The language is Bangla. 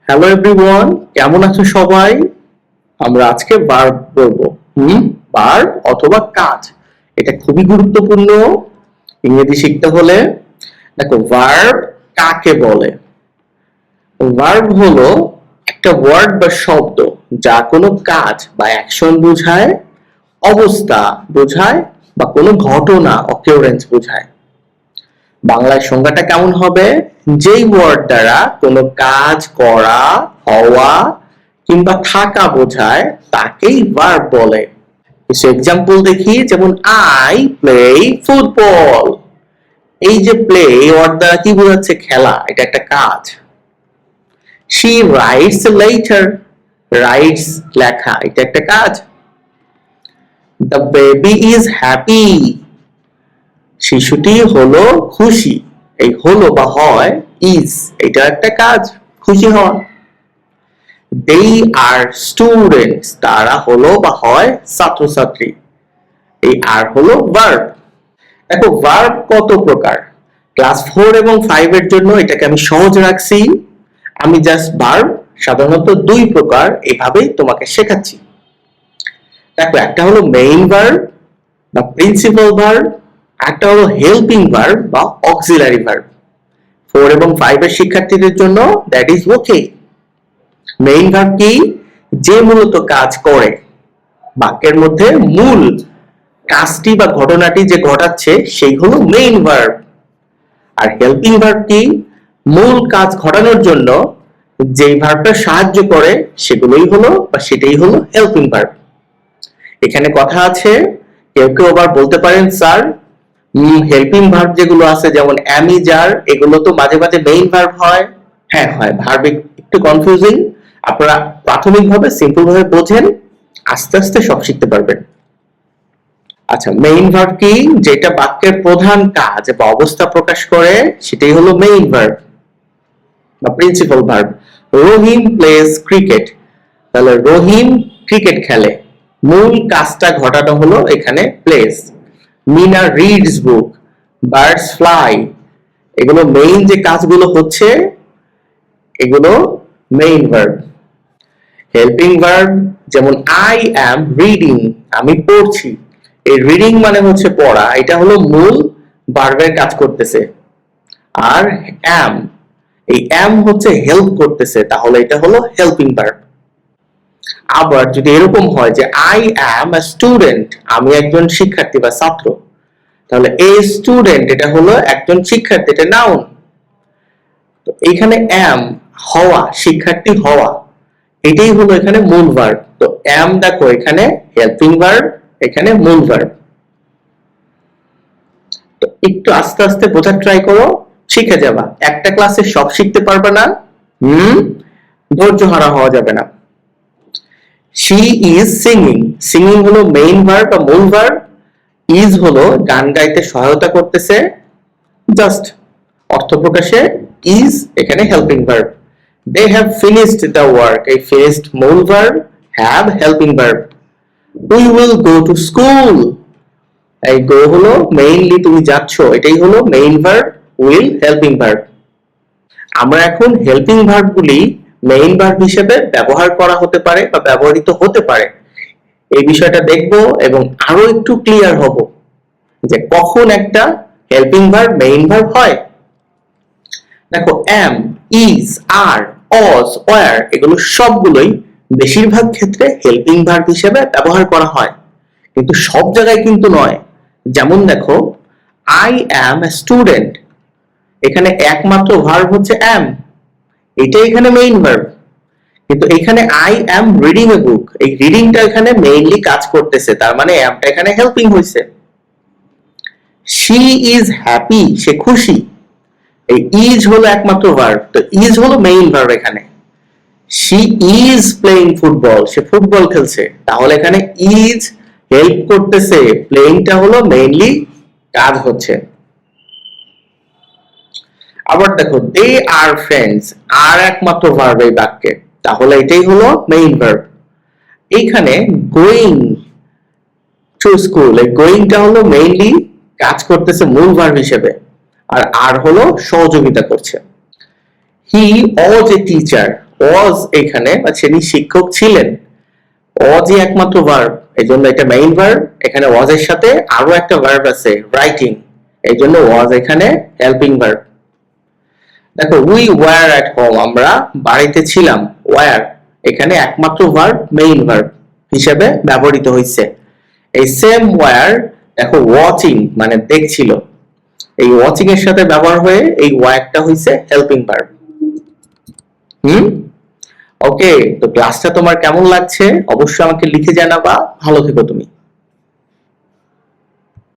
হ্যালো এভরিওয়ান, কেমন আছো সবাই? আমরা আজকে ভার্ব বলবো। ভার্ব অথবা কাজ, এটা খুবই গুরুত্বপূর্ণ ইংরেজি শিখতে হলে। দেখো, ভার্ব কাকে বলে? ভার্ব হলো একটা ওয়ার্ড বা শব্দ যা কোনো কাজ বা অ্যাকশন বোঝায়, অবস্থা বোঝায় বা কোনো ঘটনা অকিউরেন্স বোঝায়। বাংলায় সংজ্ঞাটা কেমন হবে? যেই ওয়ার্ড দ্বারা কোনো কাজ করা, হওয়া কিংবা থাকা বোঝায় তাকেই ভার্ব বলে। কিছু এক্সাম্পল দেখি, যেমন আই প্লে ফুটবল। এই যে প্লে ওয়ার্ড দ্বারা কি বোঝাচ্ছে? খেলা, এটা একটা কাজ। শি রাইটস লেটার, রাইটস লেখা, এটা একটা কাজ। দ্য বেবি ইজ হ্যাপি, শিশুটি হলো খুশি। এই হলো বা হয়, ইজ, এটা একটা কাজ, খুশি হওয়া। দে আর স্টুডেন্টস, তারা হলো বা হয় ছাত্রছাত্রী। এই আর হলো ভার্ব। দেখো, ভার্ব কত প্রকার। ক্লাস 4 এবং 5 এর জন্য এটাকে আমি সহজ রাখছি। আমি জাস্ট ভার্ব সাধারণত দুই প্রকার এভাবেই তোমাকে শেখাচ্ছি। দেখো, একটা হলো মেইন ভার্ব বা প্রিন্সিপাল ভার্ব, একটা হলো হেল্পিং ভার্ব বা অক্সিলারি ভার্ব। 4 এবং 5 এর শিক্ষার্থীদের জন্য that is okay. Main verb কি? যে মূলত কাজ করে, বাক্যের মধ্যে মূল কাজটি বা ঘটনাটি যে ঘটাচ্ছে সেই হলো মেইন ভার্ব। আর হেল্পিং ভার্ব কি? মূল কাজ ঘটানোর জন্য যেই ভার্বটা সাহায্য করে সেগুলোই হলো বা সেটাই হলো হেল্পিং ভার্ব। এখানে কথা আছে, কেউ কেউ আবার বলতে পারেন স্যার, হেল্পিং ভার্ব যেগুলো আছে যেমন am is are, এগুলো তো মাঝে মাঝে মেইন ভার্ব হয়। হ্যাঁ হয়, ভার্ব একটু কনফিউজিং। আপনারা প্রাথমিকভাবে সিম্পল ভাবে বোঝেন, আস্তে আস্তে সব শিখতে পারবেন। আচ্ছা, মেইন ভার্ব কি? যেটা বাক্যের প্রধান কাজ বা অবস্থা প্রকাশ করে সেটাই হলো মেইন ভার্ব বা প্রিন্সিপাল ভার্ব। রহিম প্লেজ ক্রিকেট, তাহলে রহিম ক্রিকেট খেলে, মূল কাজটা ঘটানো হলো এখানে প্লেস। মিনা রিডস বুক, বার্ডস ফ্লাই, এগুলো মেইন যে কাজগুলো হচ্ছে এগুলো মেইন ভার্ব। হেল্পিং ভার্ব যেমন আই অ্যাম রিডিং, আমি পড়ছি। এই রিডিং মানে হচ্ছে পড়া, এটা হলো মূল ভার্বের কাজ করতেছে। আর অ্যাম, এই অ্যাম হচ্ছে হেল্প করতেছে, তাহলে এটা হলো হেল্পিং ভার্ব। আবার যদি এরকম হয় যে আই অ্যাম আ স্টুডেন্ট, আমি একজন শিক্ষার্থী বা ছাত্র, তাহলে এ স্টুডেন্ট এটা হলো একজন শিক্ষার্থী, এটা নাউন। তো এখানে অ্যাম হওয়া, শিক্ষার্থী হওয়া, এটাই হলো এখানে মূল ভার্ব। তো অ্যাম দেখো এখানে হেল্পিং ভার্ব, এখানে মূল ভার্ব। তো একটু আস্তে আস্তে বোঝার ট্রাই করো, শিখে যাবা। একটা ক্লাসে সব শিখতে পারবে না, ধৈর্য হারা হওয়া যাবে না। শি ইজ সিঙ্গিং, সিঙ্গিং হলো মেইন ভার্ব বা মূল ভার্ব। ইজ হলো গান গাইতে সহায়তা করতেছে, জাস্ট অর্থ প্রকাশে ইজ এখানে helping verb. They have finished the work, এই ফিনিশড মূল verb, have helping verb. We will go to school, এই গো হলো মেইনলি তুমি যাচ্ছ, এটাই হলো main verb, will helping verb. আমরা এখন হেল্পিং ভার্বগুলি মেইন ভার্ব হিসেবে ব্যবহার করা হতে পারে বা ব্যবহৃত হতে পারে এই বিষয়টা দেখব এবং আরো একটু ক্লিয়ার হব যে কখন একটা হেল্পিং ভার্ব মেইন ভার্ব হয়। দেখো, am, is, are, was, were এগুলো সবগুলোই বেশিরভাগ ক্ষেত্রে হেল্পিং ভার্ব হিসেবে ব্যবহার করা হয়, কিন্তু সব জায়গায় কিন্তু নয়। যেমন দেখো, I am a student, এখানে একমাত্র ভার্ব হচ্ছে am, এটা এখানে মেইন ভার্ব। কিন্তু এখানে আই অ্যাম রিডিং এ বুক, এই রিডিংটা এখানে মেইনলি কাজ করতেছে, তার মানে অ্যামটা এখানে হেল্পিং হয়েছে। শি ইজ হ্যাপি, সে খুশি, এই ইজ হলো একমাত্র ভার্ব, তো ইজ হলো মেইন ভার্ব এখানে। She is playing football, say football খেলছে, তাহলে এখানে ইজ হেল্প করতেছে, প্লেইংটা হলো মেইনলি কাজ হচ্ছে। আবার দেখো, দে আর ফ্রেন্ডস, আর একমাত্র ভার্ব এই বাক্যে, তাহলে এটাই হলো মেইন ভার্ব। এইখানে গোয়িং টু স্কুল, এই গোয়িংটা হলো মেইনলি কাজ করতেছে মূল ভার্ব হিসেবে, আর আর হলো সহযোগিতা করছে। হি ওয়াজ এ টিচার, ওয়াজ এখানে তিনি শিক্ষক ছিলেন, ওয়াজই একমাত্র ভার্ব, এই জন্য এটা মেইন ভার্ব। এখানে ওয়াজের সাথে আরো একটা ভার্ব আছে রাইটিং, এই জন্য ওয়াজ এখানে হেল্পিং ভার্ব। দেখো উই ওয়ার এট হোম, আমরা বাড়িতে ছিলাম, ওয়ার এখানে একমাত্র ভার্ব মেইন ভার্ব হিসেবে ব্যবহৃত হয়েছে। এই সেম ওয়ার দেখো ওয়াচিং মানে দেখছিল, এই ওয়াচিং এর সাথে ব্যবহার হয়ে এই ওয়ারটা হইছে হেল্পিং ভার্ব। ওকে, তো ক্লাসটা তোমার কেমন লাগছে অবশ্যই আমাকে লিখে জানাবা। ভালো থেকো তুমি।